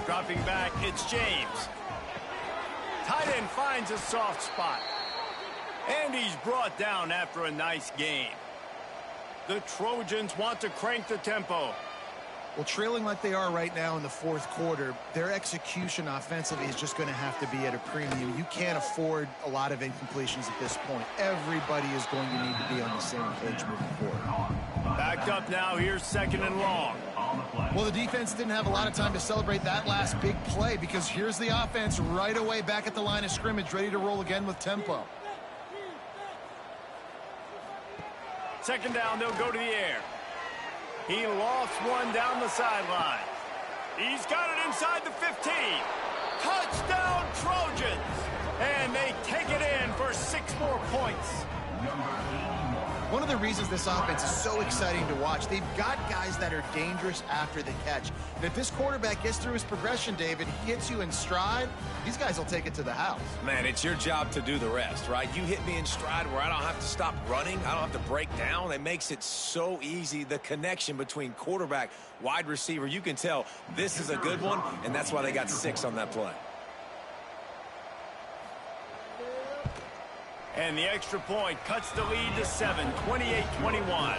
Dropping back, it's James. Tight end finds a soft spot. And he's brought down after a nice gain. The Trojans want to crank the tempo. Well, trailing like they are right now in the fourth quarter, their execution offensively is just going to have to be at a premium. You can't afford a lot of incompletions at this point. Everybody is going to need to be on the same page moving forward. Backed up now, here's second and long. Well, the defense didn't have a lot of time to celebrate that last big play, because here's the offense right away back at the line of scrimmage, ready to roll again with tempo. Second down, they'll go to the air. He lofts one down the sideline. He's got it inside the 15. Touchdown, Trojans! And they take it in for 6 more points. One of the reasons this offense is so exciting to watch, they've got guys that are dangerous after the catch. And if this quarterback gets through his progression, David, he hits you in stride, these guys will take it to the house. Man, it's your job to do the rest, right? You hit me in stride where I don't have to stop running. I don't have to break down. It makes it so easy. The connection between quarterback, wide receiver, you can tell this is a good one, and that's why they got 6 on that play. And the extra point cuts the lead to 7, 28-21.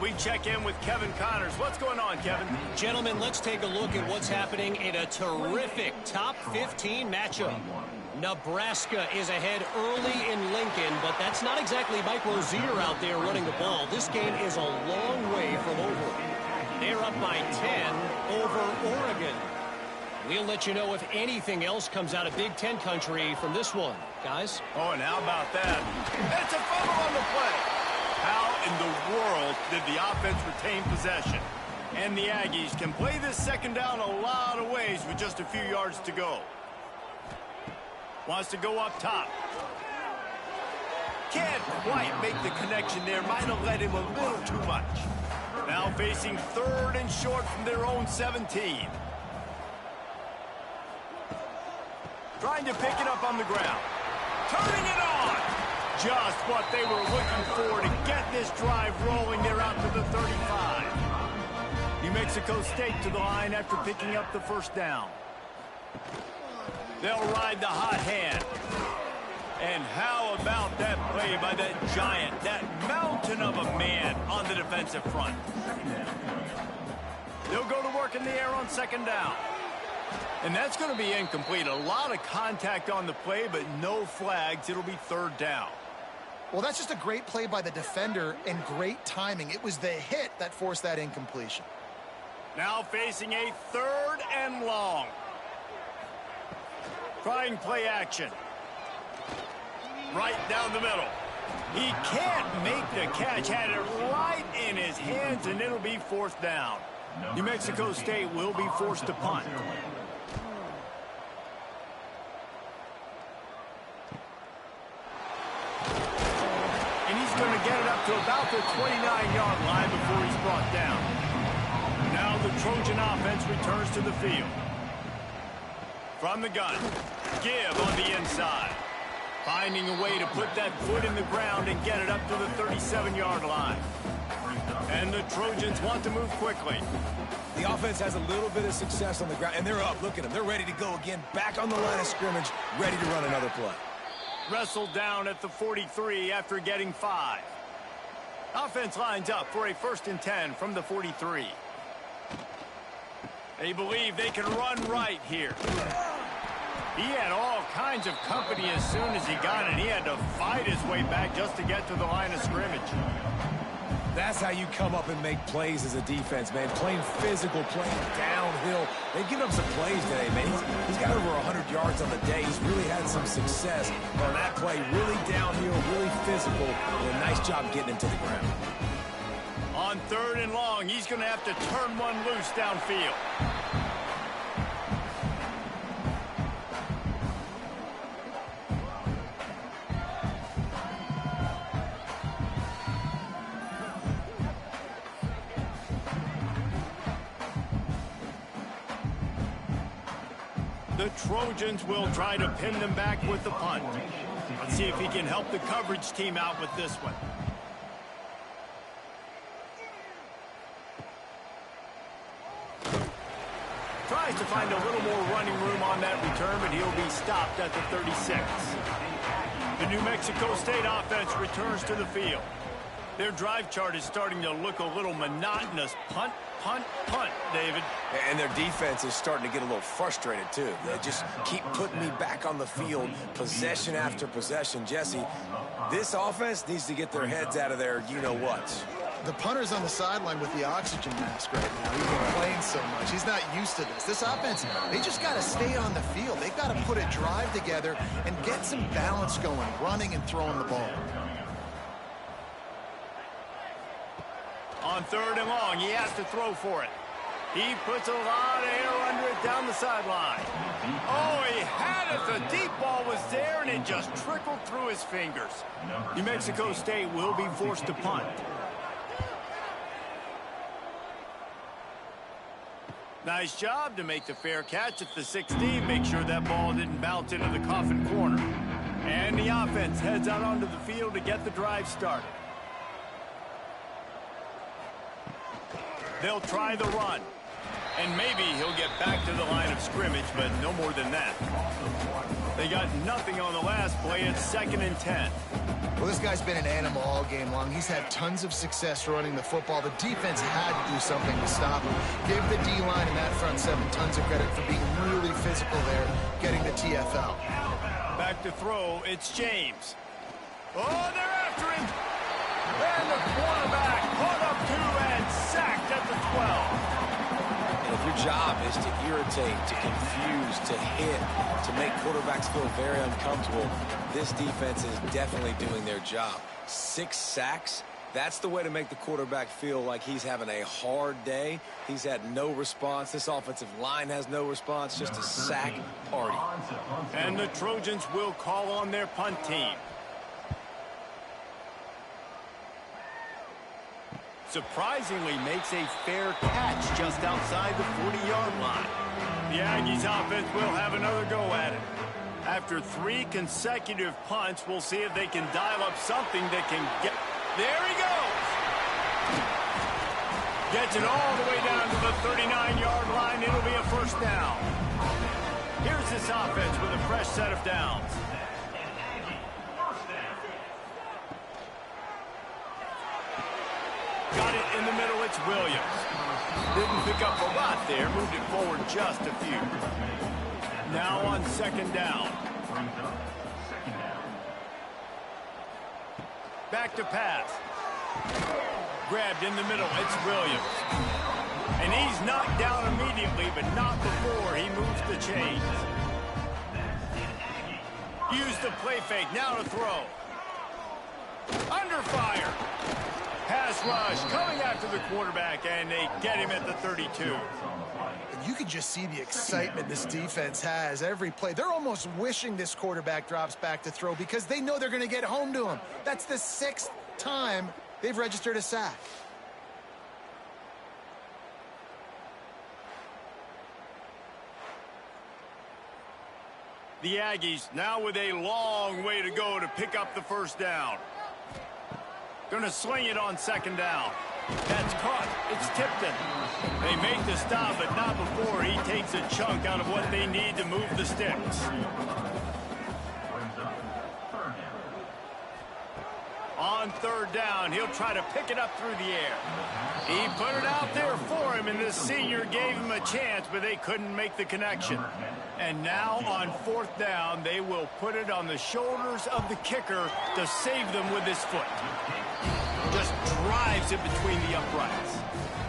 We check in with Kevin Connors. What's going on, Kevin? Gentlemen, let's take a look at what's happening in a terrific top 15 matchup. Nebraska is ahead early in Lincoln, but that's not exactly Mike Rozier out there running the ball. This game is a long way from over. They're up by 10 over Oregon. We'll let you know if anything else comes out of Big Ten country from this one, guys. Oh, and how about that? It's a fumble on the play. How in the world did the offense retain possession? And the Aggies can play this second down a lot of ways with just a few yards to go. Wants to go up top. Can't quite make the connection there. Might have let him a little too much. Now facing 3rd and short from their own 17. Trying to pick it up on the ground. Turning it on. Just what they were looking for to get this drive rolling. They're out to the 35. New Mexico State to the line after picking up the first down. They'll ride the hot hand. And how about that play by that giant, that mountain of a man on the defensive front? They'll go to work in the air on second down. And that's going to be incomplete. A lot of contact on the play, but no flags. It'll be 3rd down. Well, that's just a great play by the defender and great timing. It was the hit that forced that incompletion. Now facing a 3rd and long. Trying play action. Right down the middle. He can't make the catch. Had it right in his hands, and it'll be 4th down. New Mexico State will be forced to punt. to get it up to about the 29-yard line before he's brought down. Now the Trojan offense returns to the field. From the gun, give on the inside. Finding a way to put that foot in the ground and get it up to the 37-yard line. And the Trojans want to move quickly. The offense has a little bit of success on the ground, and they're up. Look at them. They're ready to go again. Back on the line of scrimmage, ready to run another play. Wrestled down at the 43 after getting 5. Offense lines up for a 1st and 10 from the 43. They believe they can run right here. He had all kinds of company as soon as he got it. He had to fight his way back just to get to the line of scrimmage. That's how you come up and make plays as a defense, man. Playing physical, playing downhill. They've given up some plays today, man. He's got over 100 yards on the day. He's really had some success on that play. Really downhill, really physical, and a nice job getting him to the ground. On 3rd and long, he's going to have to turn one loose downfield. The Trojans will try to pin them back with the punt. Let's see if he can help the coverage team out with this one. Tries to find a little more running room on that return, but he'll be stopped at the 36. The New Mexico State offense returns to the field. Their drive chart is starting to look a little monotonous. Punt, punt, punt, David. And their defense is starting to get a little frustrated, too. They just keep putting me back on the field, possession after possession. Jesse, this offense needs to get their heads out of their you-know-whats. The punter's on the sideline with the oxygen mask right now. He's been playing so much. He's not used to this. This offense, they just got to stay on the field. They've got to put a drive together and get some balance going, running and throwing the ball. On 3rd and long, he has to throw for it. He puts a lot of air under it down the sideline. Oh, he had it. The deep ball was there, and it just trickled through his fingers. New Mexico State will be forced to punt. Nice job to make the fair catch at the 16. Make sure that ball didn't bounce into the coffin corner. And the offense heads out onto the field to get the drive started. They'll try the run. And maybe he'll get back to the line of scrimmage, but no more than that. They got nothing on the last play. It's 2nd and 10. Well, this guy's been an animal all game long. He's had tons of success running the football. The defense had to do something to stop him. Give the D-line and that front 7 tons of credit for being really physical there, getting the TFL. Back to throw, it's James. Oh, they're after him. And the quarterback caught up to and sacked at the 12. And if your job is to irritate, to confuse, to hit, to make quarterbacks feel very uncomfortable, this defense is definitely doing their job. 6 sacks, that's the way to make the quarterback feel like he's having a hard day. He's had no response. This offensive line has no response, just a sack party. And the Trojans will call on their punt team. Surprisingly makes a fair catch just outside the 40-yard line. The Aggies offense will have another go at it. After 3 consecutive punts, we'll see if they can dial up something that can get... There he goes! Gets it all the way down to the 39-yard line. It'll be a 1st down. Here's this offense with a fresh set of downs. Got it in the middle, it's Williams. Didn't pick up a lot there, moved it forward just a few. Now on 2nd down. Back to pass. Grabbed in the middle, it's Williams. And he's knocked down immediately, but not before he moves the chains. Use the play fake, now to throw. Under fire. Pass rush coming after the quarterback, and they get him at the 32. You can just see the excitement this defense has every play. They're almost wishing this quarterback drops back to throw because they know they're going to get home to him. That's the 6th time they've registered a sack. The Aggies now with a long way to go to pick up the first down. Gonna sling it on second down. That's caught. It's Tipton. They make the stop, but not before he takes a chunk out of what they need to move the sticks. On third down, he'll try to pick it up through the air. He put it out there for him, and the senior gave him a chance, but they couldn't make the connection. And now on fourth down, they will put it on the shoulders of the kicker to save them with his foot. Just drives it between the uprights.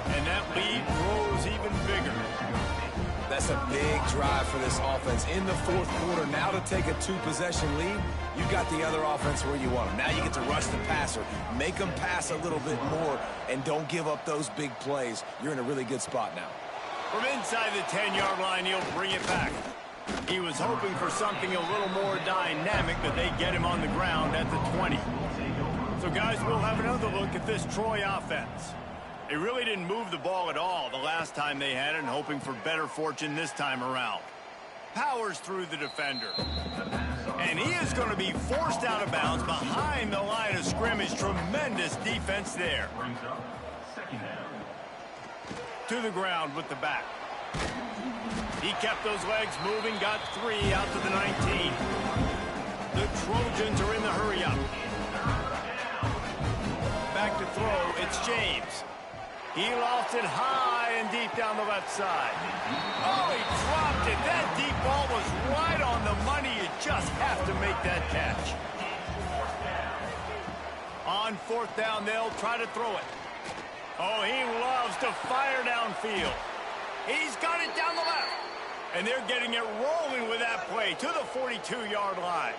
And that lead grows even bigger. That's a big drive for this offense in the fourth quarter. Now to take a two-possession lead, you got the other offense where you want them. Now you get to rush the passer, make them pass a little bit more, and don't give up those big plays. You're in a really good spot now. From inside the 10-yard line, he'll bring it back. He was hoping for something a little more dynamic, but they get him on the ground at the 20. So, guys, we'll have another look at this Troy offense. They really didn't move the ball at all the last time they had it, and hoping for better fortune this time around. Powers through the defender. And he is going to be forced out of bounds behind the line of scrimmage. Tremendous defense there. To the ground with the back. He kept those legs moving, got 3 out to the 19. The Trojans are in the hurry-up. Back to throw, it's James. He lost it high and deep down the left side. Oh, he dropped it. That deep ball was right on the money. You just have to make that catch. On fourth down, they'll try to throw it. Oh, he loves to fire downfield. He's got it down the left. And they're getting it rolling with that play to the 42-yard line.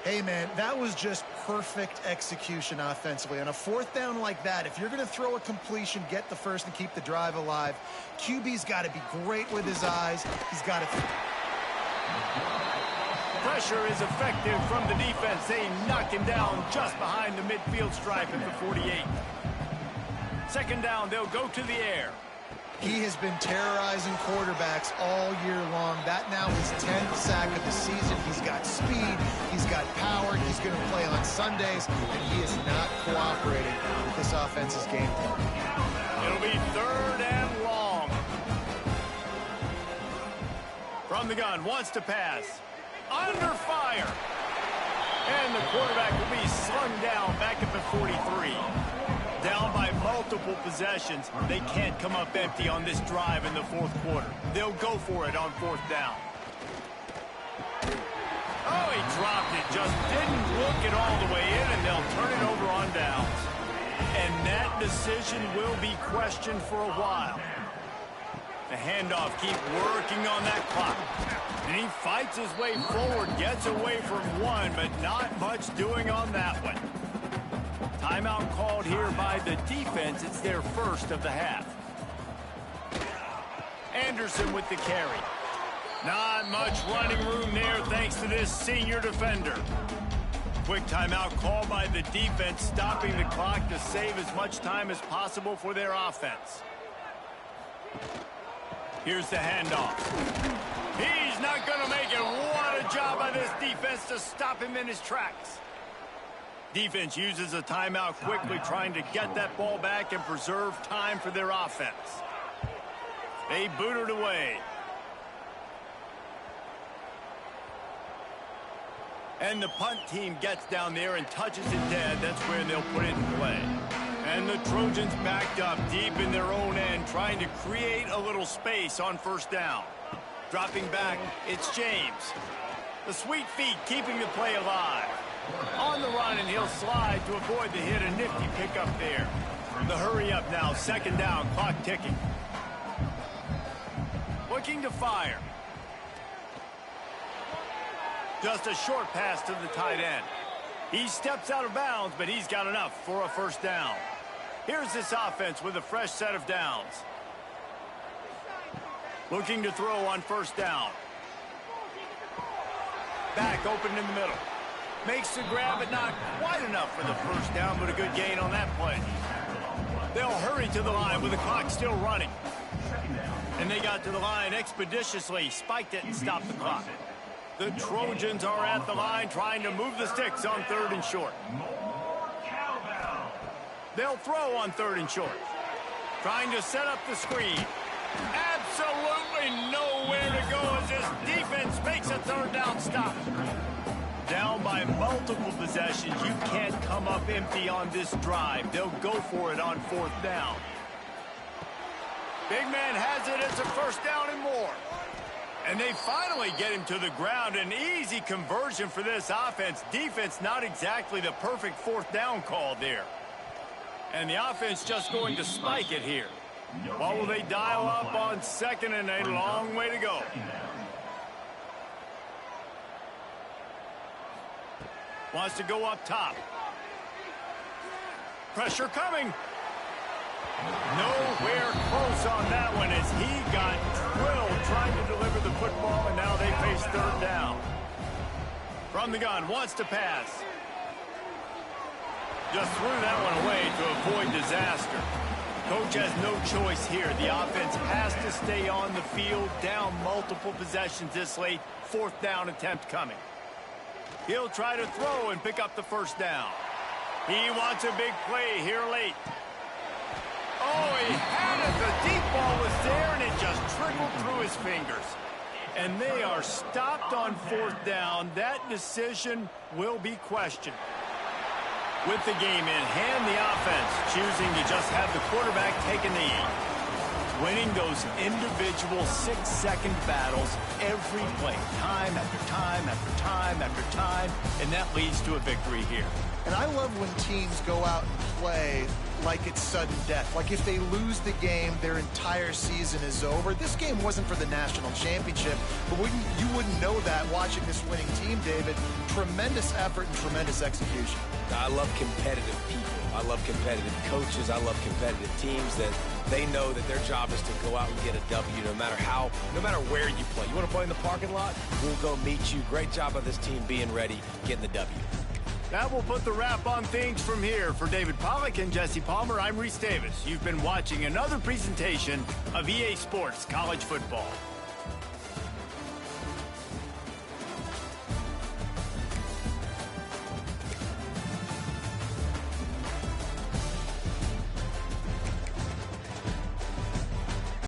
Hey, man, that was just perfect execution offensively. On a fourth down like that, if you're going to throw a completion, get the first and keep the drive alive, QB's got to be great with his eyes. He's got to... Pressure is effective from the defense. They knock him down just behind the midfield stripe at the 48. Second down, they'll go to the air. He has been terrorizing quarterbacks all year long. That now is 10th sack of the season. He's got speed. He's got power. He's going to play on Sundays, and he is not cooperating with this offense's game plan. It'll be third and long. From the gun, wants to pass. Under fire. And the quarterback will be slung down back at the 43. Down by multiple possessions. They can't come up empty on this drive in the fourth quarter. They'll go for it on fourth down. Oh, he dropped it. Just didn't look it all the way in, and they'll turn it over on downs. And that decision will be questioned for a while. The handoff, keep working on that clock. And he fights his way forward, gets away from one, but not much doing on that one. Timeout called here by the defense. It's their first of the half. Anderson with the carry. Not much running room there thanks to this senior defender. Quick timeout called by the defense, stopping the clock to save as much time as possible for their offense. Here's the handoff. He's not going to make it. What a job by this defense to stop him in his tracks. Defense uses a timeout quickly, trying to get that ball back and preserve time for their offense. They boot it away. And the punt team gets down there and touches it dead. That's where they'll put it in play. And the Trojans backed up deep in their own end, trying to create a little space on first down. Dropping back, it's James. The sweet feet keeping the play alive. On the run, and he'll slide to avoid the hit. A nifty pickup there. The hurry up now, second down, clock ticking. Looking to fire. Just a short pass to the tight end. He steps out of bounds, but he's got enough for a first down. Here's this offense with a fresh set of downs. Looking to throw on first down. Back open in the middle. Makes the grab, but not quite enough for the first down, but a good gain on that play. They'll hurry to the line with the clock still running. And they got to the line expeditiously, spiked it and stopped the clock. The Trojans are at the line trying to move the sticks on 3rd and short. They'll throw on 3rd and short. Trying to set up the screen. Absolutely nowhere to go as this defense makes a 3rd down stop. Down by multiple possessions, you can't come up empty on this drive. They'll go for it on 4th down. Big man has it. It's a 1st down and more. And they finally get him to the ground. An easy conversion for this offense. Defense not exactly the perfect 4th down call there. And the offense just going to spike it here. What will they dial up on 2nd and a long way to go? Wants to go up top. Pressure coming. Nowhere close on that one as he got drilled trying to deliver the football, and now they face 3rd down. From the gun, wants to pass. Just threw that one away to avoid disaster. Coach has no choice here. The offense has to stay on the field, down multiple possessions this late. 4th down attempt coming. He'll try to throw and pick up the 1st down. He wants a big play here late. Oh, he had it. The deep ball was there, and it just trickled through his fingers. And they are stopped on 4th down. That decision will be questioned. With the game in hand, the offense choosing to just have the quarterback take a knee. Winning those individual 6-second battles every play, time after time after time after time, and that leads to a victory here. And I love when teams go out and play like it's sudden death. Like if they lose the game, their entire season is over. This game wasn't for the national championship, but you wouldn't know that watching this winning team, David. Tremendous effort and tremendous execution. I love competitive people. I love competitive coaches. I love competitive teams that they know that their job is to go out and get a W no matter where you play. You want to play in the parking lot? We'll go meet you. Great job of this team being ready, getting the W. That will put the wrap on things from here. For David Pollack and Jesse Palmer, I'm Reese Davis. You've been watching another presentation of EA Sports College Football.